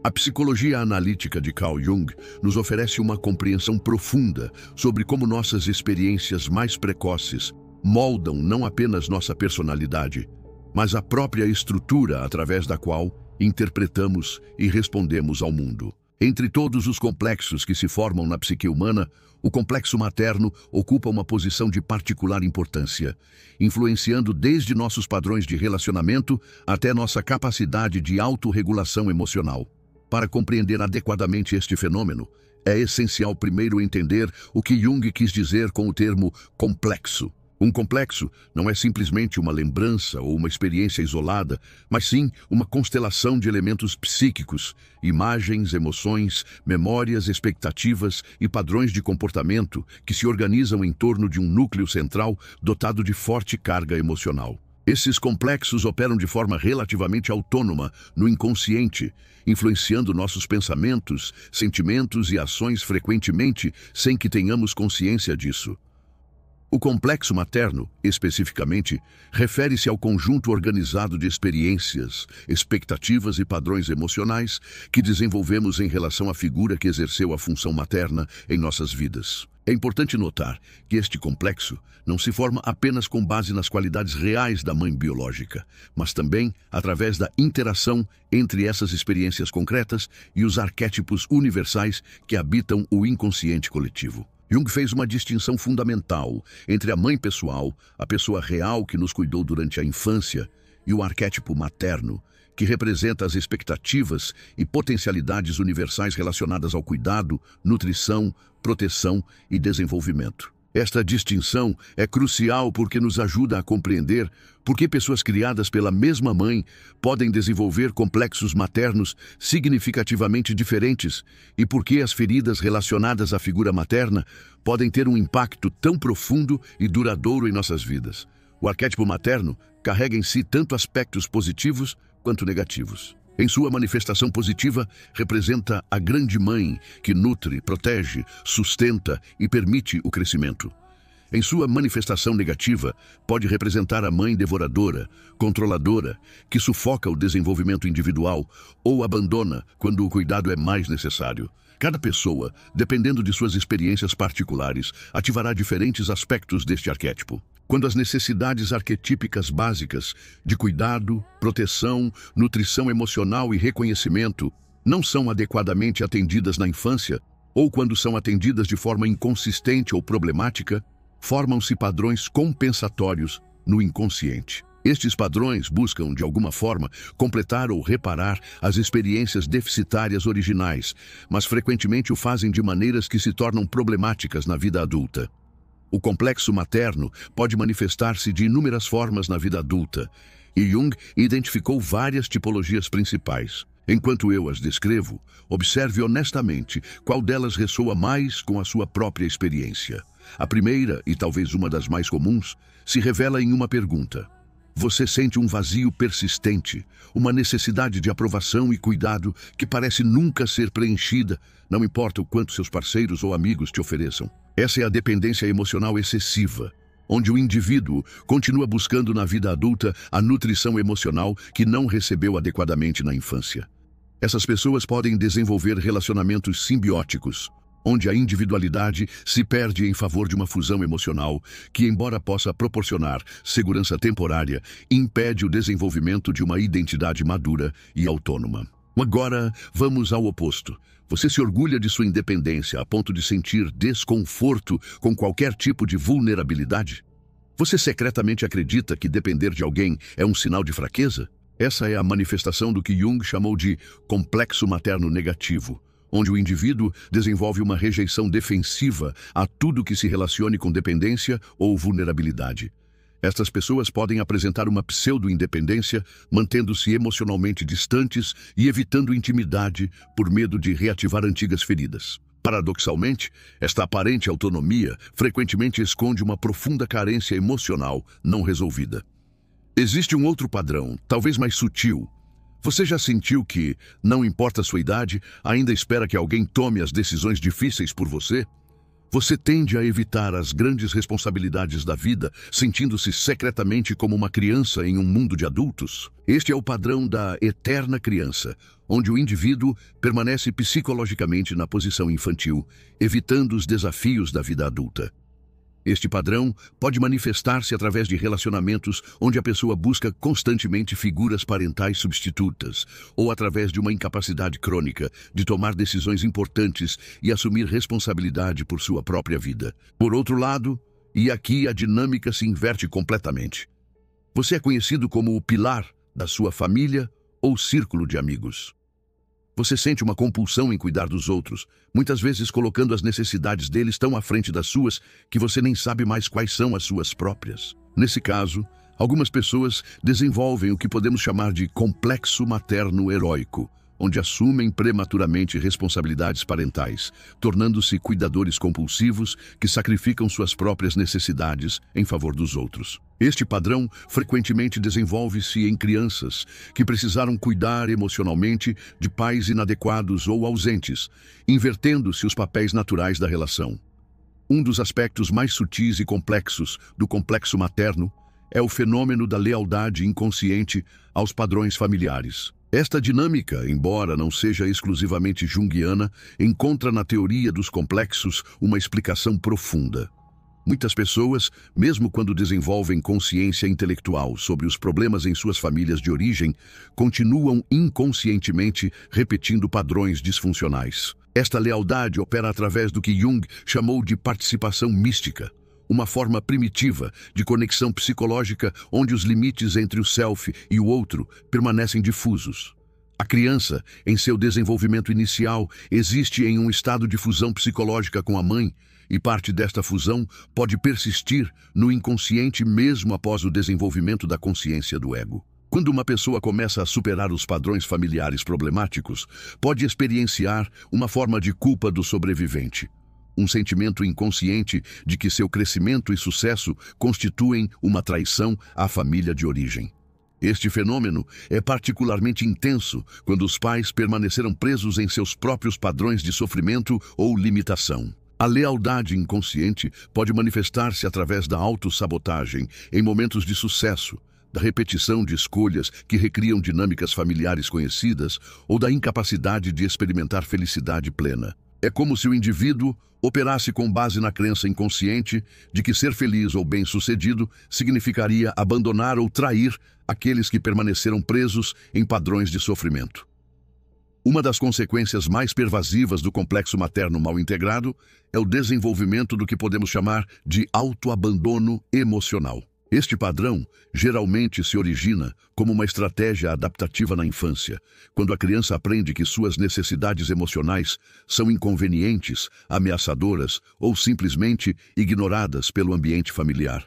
A psicologia analítica de Carl Jung nos oferece uma compreensão profunda sobre como nossas experiências mais precoces moldam não apenas nossa personalidade, mas a própria estrutura através da qual interpretamos e respondemos ao mundo. Entre todos os complexos que se formam na psique humana, o complexo materno ocupa uma posição de particular importância, influenciando desde nossos padrões de relacionamento até nossa capacidade de autorregulação emocional. Para compreender adequadamente este fenômeno, é essencial primeiro entender o que Jung quis dizer com o termo complexo. Um complexo não é simplesmente uma lembrança ou uma experiência isolada, mas sim uma constelação de elementos psíquicos, imagens, emoções, memórias, expectativas e padrões de comportamento que se organizam em torno de um núcleo central dotado de forte carga emocional. Esses complexos operam de forma relativamente autônoma no inconsciente, influenciando nossos pensamentos, sentimentos e ações frequentemente sem que tenhamos consciência disso. O complexo materno, especificamente, refere-se ao conjunto organizado de experiências, expectativas e padrões emocionais que desenvolvemos em relação à figura que exerceu a função materna em nossas vidas. É importante notar que este complexo não se forma apenas com base nas qualidades reais da mãe biológica, mas também através da interação entre essas experiências concretas e os arquétipos universais que habitam o inconsciente coletivo. Jung fez uma distinção fundamental entre a mãe pessoal, a pessoa real que nos cuidou durante a infância, e o arquétipo materno, que representa as expectativas e potencialidades universais relacionadas ao cuidado, nutrição, proteção e desenvolvimento. Esta distinção é crucial porque nos ajuda a compreender por que pessoas criadas pela mesma mãe podem desenvolver complexos maternos significativamente diferentes e por que as feridas relacionadas à figura materna podem ter um impacto tão profundo e duradouro em nossas vidas. O arquétipo materno carrega em si tanto aspectos positivos quanto negativos. Em sua manifestação positiva, representa a grande mãe que nutre, protege, sustenta e permite o crescimento. Em sua manifestação negativa, pode representar a mãe devoradora, controladora, que sufoca o desenvolvimento individual ou abandona quando o cuidado é mais necessário. Cada pessoa, dependendo de suas experiências particulares, ativará diferentes aspectos deste arquétipo. Quando as necessidades arquetípicas básicas de cuidado, proteção, nutrição emocional e reconhecimento não são adequadamente atendidas na infância, ou quando são atendidas de forma inconsistente ou problemática, formam-se padrões compensatórios no inconsciente. Estes padrões buscam, de alguma forma, completar ou reparar as experiências deficitárias originais, mas frequentemente o fazem de maneiras que se tornam problemáticas na vida adulta. O complexo materno pode manifestar-se de inúmeras formas na vida adulta, e Jung identificou várias tipologias principais. Enquanto eu as descrevo, observe honestamente qual delas ressoa mais com a sua própria experiência. A primeira, e talvez uma das mais comuns, se revela em uma pergunta. Você sente um vazio persistente, uma necessidade de aprovação e cuidado que parece nunca ser preenchida, não importa o quanto seus parceiros ou amigos te ofereçam. Essa é a dependência emocional excessiva, onde o indivíduo continua buscando na vida adulta a nutrição emocional que não recebeu adequadamente na infância. Essas pessoas podem desenvolver relacionamentos simbióticos, onde a individualidade se perde em favor de uma fusão emocional que, embora possa proporcionar segurança temporária, impede o desenvolvimento de uma identidade madura e autônoma. Agora, vamos ao oposto. Você se orgulha de sua independência a ponto de sentir desconforto com qualquer tipo de vulnerabilidade? Você secretamente acredita que depender de alguém é um sinal de fraqueza? Essa é a manifestação do que Jung chamou de complexo materno negativo, onde o indivíduo desenvolve uma rejeição defensiva a tudo que se relacione com dependência ou vulnerabilidade. Estas pessoas podem apresentar uma pseudo-independência, mantendo-se emocionalmente distantes e evitando intimidade por medo de reativar antigas feridas. Paradoxalmente, esta aparente autonomia frequentemente esconde uma profunda carência emocional não resolvida. Existe um outro padrão, talvez mais sutil. Você já sentiu que, não importa a sua idade, ainda espera que alguém tome as decisões difíceis por você? Você tende a evitar as grandes responsabilidades da vida, sentindo-se secretamente como uma criança em um mundo de adultos? Este é o padrão da eterna criança, onde o indivíduo permanece psicologicamente na posição infantil, evitando os desafios da vida adulta. Este padrão pode manifestar-se através de relacionamentos onde a pessoa busca constantemente figuras parentais substitutas, ou através de uma incapacidade crônica de tomar decisões importantes e assumir responsabilidade por sua própria vida. Por outro lado, e aqui a dinâmica se inverte completamente. Você é conhecido como o pilar da sua família ou círculo de amigos. Você sente uma compulsão em cuidar dos outros, muitas vezes colocando as necessidades deles tão à frente das suas que você nem sabe mais quais são as suas próprias. Nesse caso, algumas pessoas desenvolvem o que podemos chamar de complexo materno heróico, onde assumem prematuramente responsabilidades parentais, tornando-se cuidadores compulsivos que sacrificam suas próprias necessidades em favor dos outros. Este padrão frequentemente desenvolve-se em crianças que precisaram cuidar emocionalmente de pais inadequados ou ausentes, invertendo-se os papéis naturais da relação. Um dos aspectos mais sutis e complexos do complexo materno é o fenômeno da lealdade inconsciente aos padrões familiares. Esta dinâmica, embora não seja exclusivamente junguiana, encontra na teoria dos complexos uma explicação profunda. Muitas pessoas, mesmo quando desenvolvem consciência intelectual sobre os problemas em suas famílias de origem, continuam inconscientemente repetindo padrões disfuncionais. Esta lealdade opera através do que Jung chamou de participação mística, uma forma primitiva de conexão psicológica onde os limites entre o self e o outro permanecem difusos. A criança, em seu desenvolvimento inicial, existe em um estado de fusão psicológica com a mãe, e parte desta fusão pode persistir no inconsciente mesmo após o desenvolvimento da consciência do ego. Quando uma pessoa começa a superar os padrões familiares problemáticos, pode experienciar uma forma de culpa do sobrevivente. Um sentimento inconsciente de que seu crescimento e sucesso constituem uma traição à família de origem. Este fenômeno é particularmente intenso quando os pais permaneceram presos em seus próprios padrões de sofrimento ou limitação. A lealdade inconsciente pode manifestar-se através da autossabotagem em momentos de sucesso, da repetição de escolhas que recriam dinâmicas familiares conhecidas ou da incapacidade de experimentar felicidade plena. É como se o indivíduo operasse com base na crença inconsciente de que ser feliz ou bem-sucedido significaria abandonar ou trair aqueles que permaneceram presos em padrões de sofrimento. Uma das consequências mais pervasivas do complexo materno mal integrado é o desenvolvimento do que podemos chamar de autoabandono emocional. Este padrão geralmente se origina como uma estratégia adaptativa na infância, quando a criança aprende que suas necessidades emocionais são inconvenientes, ameaçadoras ou simplesmente ignoradas pelo ambiente familiar.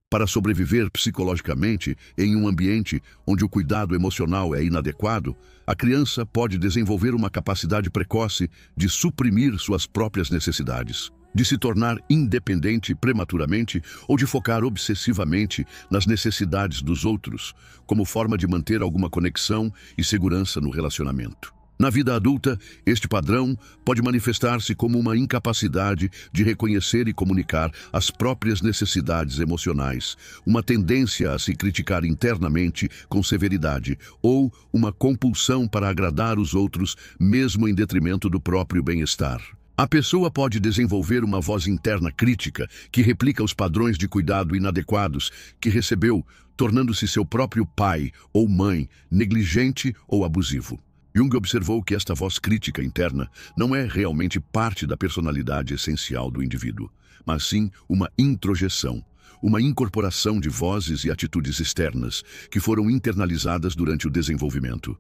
Para sobreviver psicologicamente em um ambiente onde o cuidado emocional é inadequado, a criança pode desenvolver uma capacidade precoce de suprimir suas próprias necessidades, de se tornar independente prematuramente ou de focar obsessivamente nas necessidades dos outros, como forma de manter alguma conexão e segurança no relacionamento. Na vida adulta, este padrão pode manifestar-se como uma incapacidade de reconhecer e comunicar as próprias necessidades emocionais, uma tendência a se criticar internamente com severidade ou uma compulsão para agradar os outros, mesmo em detrimento do próprio bem-estar. A pessoa pode desenvolver uma voz interna crítica que replica os padrões de cuidado inadequados que recebeu, tornando-se seu próprio pai ou mãe negligente ou abusivo. Jung observou que esta voz crítica interna não é realmente parte da personalidade essencial do indivíduo, mas sim uma introjeção, uma incorporação de vozes e atitudes externas que foram internalizadas durante o desenvolvimento.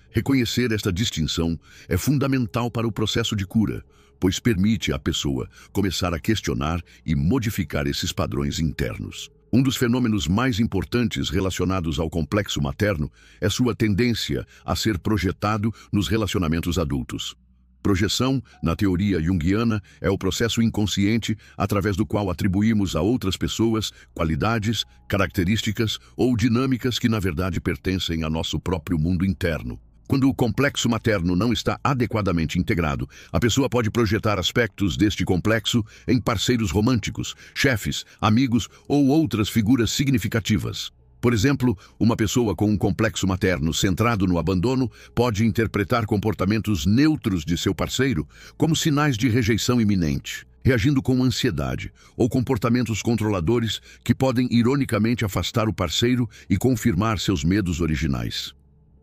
Reconhecer esta distinção é fundamental para o processo de cura, pois permite à pessoa começar a questionar e modificar esses padrões internos. Um dos fenômenos mais importantes relacionados ao complexo materno é sua tendência a ser projetado nos relacionamentos adultos. Projeção, na teoria junguiana, é o processo inconsciente através do qual atribuímos a outras pessoas qualidades, características ou dinâmicas que na verdade pertencem a nosso próprio mundo interno. Quando o complexo materno não está adequadamente integrado, a pessoa pode projetar aspectos deste complexo em parceiros românticos, chefes, amigos ou outras figuras significativas. Por exemplo, uma pessoa com um complexo materno centrado no abandono pode interpretar comportamentos neutros de seu parceiro como sinais de rejeição iminente, reagindo com ansiedade ou comportamentos controladores que podem ironicamente afastar o parceiro e confirmar seus medos originais.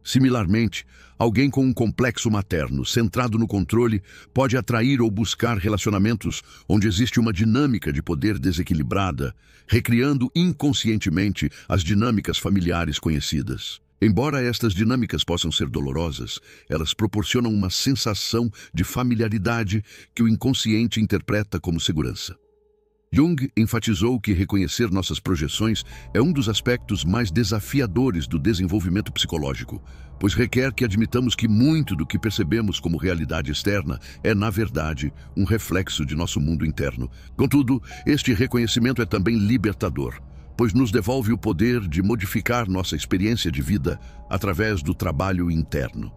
Similarmente, alguém com um complexo materno centrado no controle pode atrair ou buscar relacionamentos onde existe uma dinâmica de poder desequilibrada, recriando inconscientemente as dinâmicas familiares conhecidas. Embora estas dinâmicas possam ser dolorosas, elas proporcionam uma sensação de familiaridade que o inconsciente interpreta como segurança. Jung enfatizou que reconhecer nossas projeções é um dos aspectos mais desafiadores do desenvolvimento psicológico, pois requer que admitamos que muito do que percebemos como realidade externa é, na verdade, um reflexo de nosso mundo interno. Contudo, este reconhecimento é também libertador, pois nos devolve o poder de modificar nossa experiência de vida através do trabalho interno.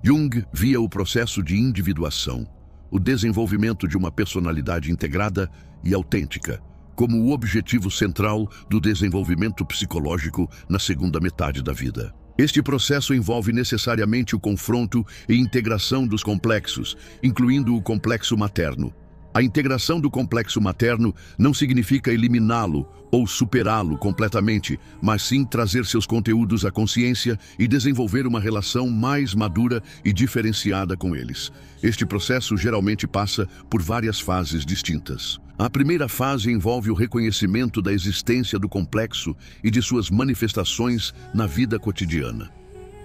Jung via o processo de individuação, o desenvolvimento de uma personalidade integrada e autêntica, como o objetivo central do desenvolvimento psicológico na segunda metade da vida. Este processo envolve necessariamente o confronto e integração dos complexos, incluindo o complexo materno. A integração do complexo materno não significa eliminá-lo ou superá-lo completamente, mas sim trazer seus conteúdos à consciência e desenvolver uma relação mais madura e diferenciada com eles. Este processo geralmente passa por várias fases distintas. A primeira fase envolve o reconhecimento da existência do complexo e de suas manifestações na vida cotidiana.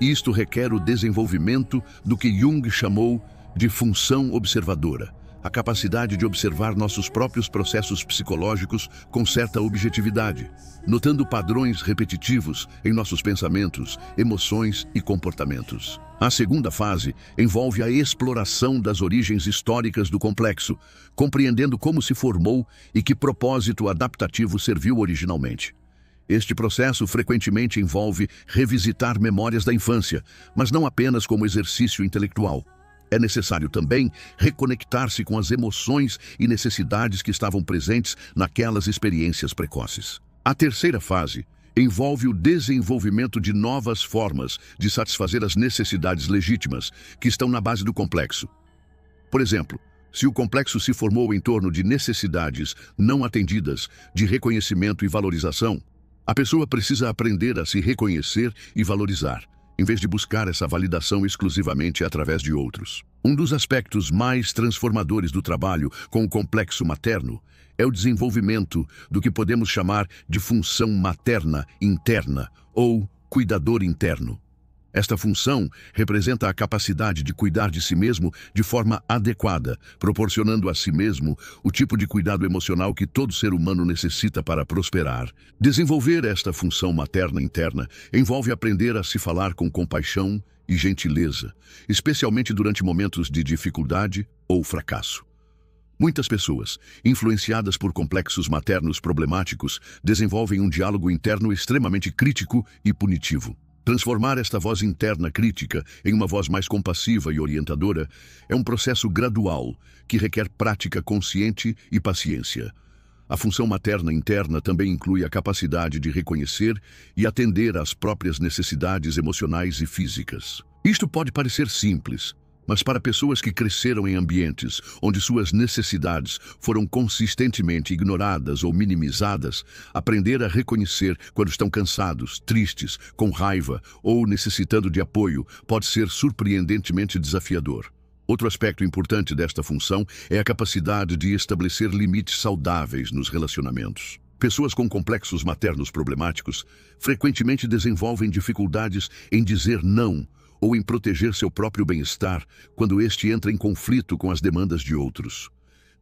Isto requer o desenvolvimento do que Jung chamou de função observadora, a capacidade de observar nossos próprios processos psicológicos com certa objetividade, notando padrões repetitivos em nossos pensamentos, emoções e comportamentos. A segunda fase envolve a exploração das origens históricas do complexo, compreendendo como se formou e que propósito adaptativo serviu originalmente. Este processo frequentemente envolve revisitar memórias da infância, mas não apenas como exercício intelectual. É necessário também reconectar-se com as emoções e necessidades que estavam presentes naquelas experiências precoces. A terceira fase envolve o desenvolvimento de novas formas de satisfazer as necessidades legítimas que estão na base do complexo. Por exemplo, se o complexo se formou em torno de necessidades não atendidas de reconhecimento e valorização, a pessoa precisa aprender a se reconhecer e valorizar, em vez de buscar essa validação exclusivamente através de outros. Um dos aspectos mais transformadores do trabalho com o complexo materno é o desenvolvimento do que podemos chamar de função materna interna ou cuidador interno. Esta função representa a capacidade de cuidar de si mesmo de forma adequada, proporcionando a si mesmo o tipo de cuidado emocional que todo ser humano necessita para prosperar. Desenvolver esta função materna interna envolve aprender a se falar com compaixão e gentileza, especialmente durante momentos de dificuldade ou fracasso. Muitas pessoas, influenciadas por complexos maternos problemáticos, desenvolvem um diálogo interno extremamente crítico e punitivo. Transformar esta voz interna crítica em uma voz mais compassiva e orientadora é um processo gradual que requer prática consciente e paciência. A função materna interna também inclui a capacidade de reconhecer e atender às próprias necessidades emocionais e físicas. Isto pode parecer simples, mas para pessoas que cresceram em ambientes onde suas necessidades foram consistentemente ignoradas ou minimizadas, aprender a reconhecer quando estão cansados, tristes, com raiva ou necessitando de apoio pode ser surpreendentemente desafiador. Outro aspecto importante desta função é a capacidade de estabelecer limites saudáveis nos relacionamentos. Pessoas com complexos maternos problemáticos frequentemente desenvolvem dificuldades em dizer não ou em proteger seu próprio bem-estar quando este entra em conflito com as demandas de outros.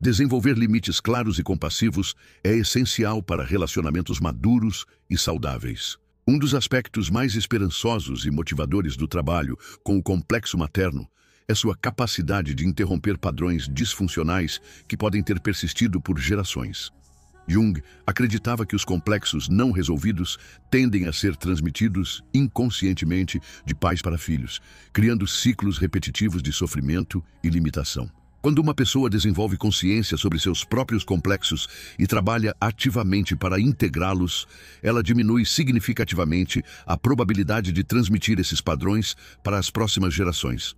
Desenvolver limites claros e compassivos é essencial para relacionamentos maduros e saudáveis. Um dos aspectos mais esperançosos e motivadores do trabalho com o complexo materno é sua capacidade de interromper padrões disfuncionais que podem ter persistido por gerações. Jung acreditava que os complexos não resolvidos tendem a ser transmitidos inconscientemente de pais para filhos, criando ciclos repetitivos de sofrimento e limitação. Quando uma pessoa desenvolve consciência sobre seus próprios complexos e trabalha ativamente para integrá-los, ela diminui significativamente a probabilidade de transmitir esses padrões para as próximas gerações.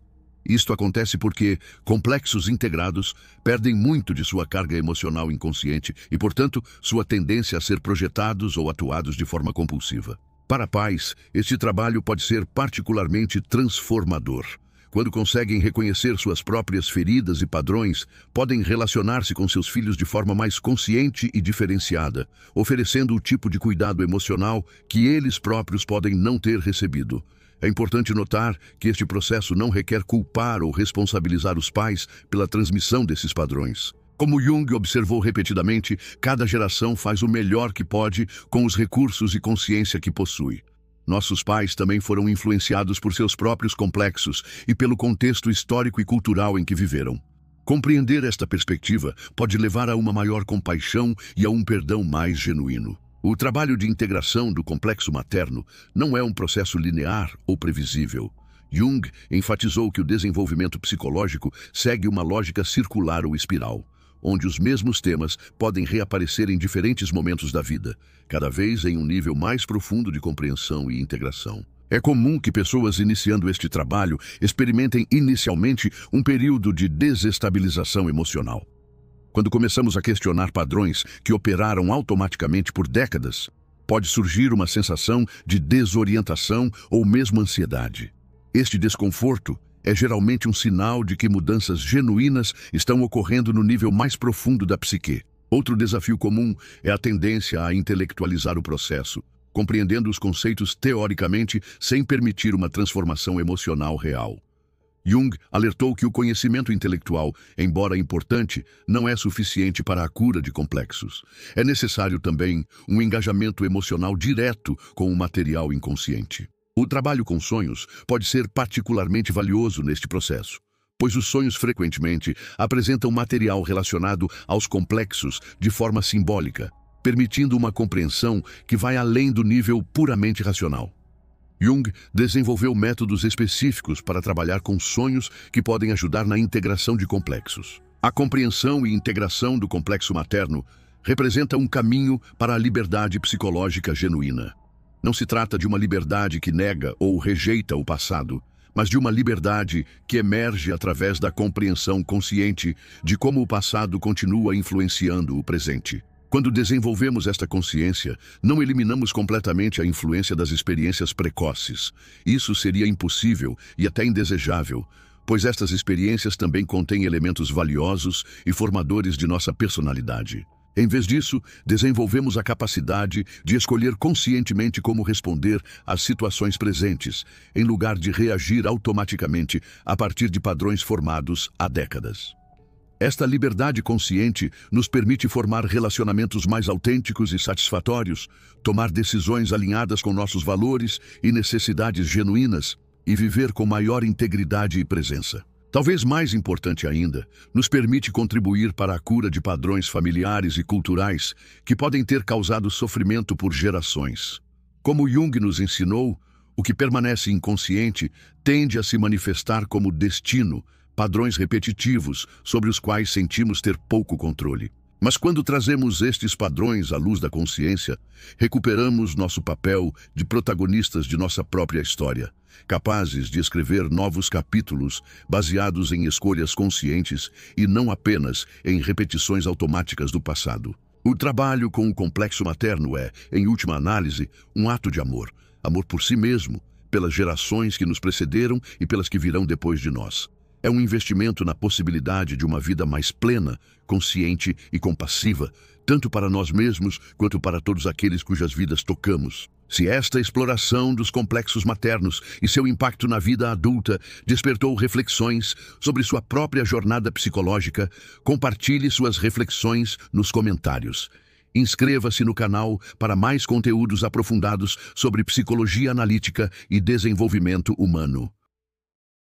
Isto acontece porque complexos integrados perdem muito de sua carga emocional inconsciente e, portanto, sua tendência a ser projetados ou atuados de forma compulsiva. Para pais, este trabalho pode ser particularmente transformador. Quando conseguem reconhecer suas próprias feridas e padrões, podem relacionar-se com seus filhos de forma mais consciente e diferenciada, oferecendo o tipo de cuidado emocional que eles próprios podem não ter recebido. É importante notar que este processo não requer culpar ou responsabilizar os pais pela transmissão desses padrões. Como Jung observou repetidamente, cada geração faz o melhor que pode com os recursos e consciência que possui. Nossos pais também foram influenciados por seus próprios complexos e pelo contexto histórico e cultural em que viveram. Compreender esta perspectiva pode levar a uma maior compaixão e a um perdão mais genuíno. O trabalho de integração do complexo materno não é um processo linear ou previsível. Jung enfatizou que o desenvolvimento psicológico segue uma lógica circular ou espiral, onde os mesmos temas podem reaparecer em diferentes momentos da vida, cada vez em um nível mais profundo de compreensão e integração. É comum que pessoas iniciando este trabalho experimentem inicialmente um período de desestabilização emocional. Quando começamos a questionar padrões que operaram automaticamente por décadas, pode surgir uma sensação de desorientação ou mesmo ansiedade. Este desconforto é geralmente um sinal de que mudanças genuínas estão ocorrendo no nível mais profundo da psique. Outro desafio comum é a tendência a intelectualizar o processo, compreendendo os conceitos teoricamente sem permitir uma transformação emocional real. Jung alertou que o conhecimento intelectual, embora importante, não é suficiente para a cura de complexos. É necessário também um engajamento emocional direto com o material inconsciente. O trabalho com sonhos pode ser particularmente valioso neste processo, pois os sonhos frequentemente apresentam material relacionado aos complexos de forma simbólica, permitindo uma compreensão que vai além do nível puramente racional. Jung desenvolveu métodos específicos para trabalhar com sonhos que podem ajudar na integração de complexos. A compreensão e integração do complexo materno representa um caminho para a liberdade psicológica genuína. Não se trata de uma liberdade que nega ou rejeita o passado, mas de uma liberdade que emerge através da compreensão consciente de como o passado continua influenciando o presente. Quando desenvolvemos esta consciência, não eliminamos completamente a influência das experiências precoces. Isso seria impossível e até indesejável, pois estas experiências também contêm elementos valiosos e formadores de nossa personalidade. Em vez disso, desenvolvemos a capacidade de escolher conscientemente como responder às situações presentes, em lugar de reagir automaticamente a partir de padrões formados há décadas. Esta liberdade consciente nos permite formar relacionamentos mais autênticos e satisfatórios, tomar decisões alinhadas com nossos valores e necessidades genuínas e viver com maior integridade e presença. Talvez mais importante ainda, nos permite contribuir para a cura de padrões familiares e culturais que podem ter causado sofrimento por gerações. Como Jung nos ensinou, o que permanece inconsciente tende a se manifestar como destino, padrões repetitivos sobre os quais sentimos ter pouco controle. Mas quando trazemos estes padrões à luz da consciência, recuperamos nosso papel de protagonistas de nossa própria história, capazes de escrever novos capítulos baseados em escolhas conscientes e não apenas em repetições automáticas do passado. O trabalho com o complexo materno é, em última análise, um ato de amor. Amor por si mesmo, pelas gerações que nos precederam e pelas que virão depois de nós. É um investimento na possibilidade de uma vida mais plena, consciente e compassiva, tanto para nós mesmos quanto para todos aqueles cujas vidas tocamos. Se esta exploração dos complexos maternos e seu impacto na vida adulta despertou reflexões sobre sua própria jornada psicológica, compartilhe suas reflexões nos comentários. Inscreva-se no canal para mais conteúdos aprofundados sobre psicologia analítica e desenvolvimento humano.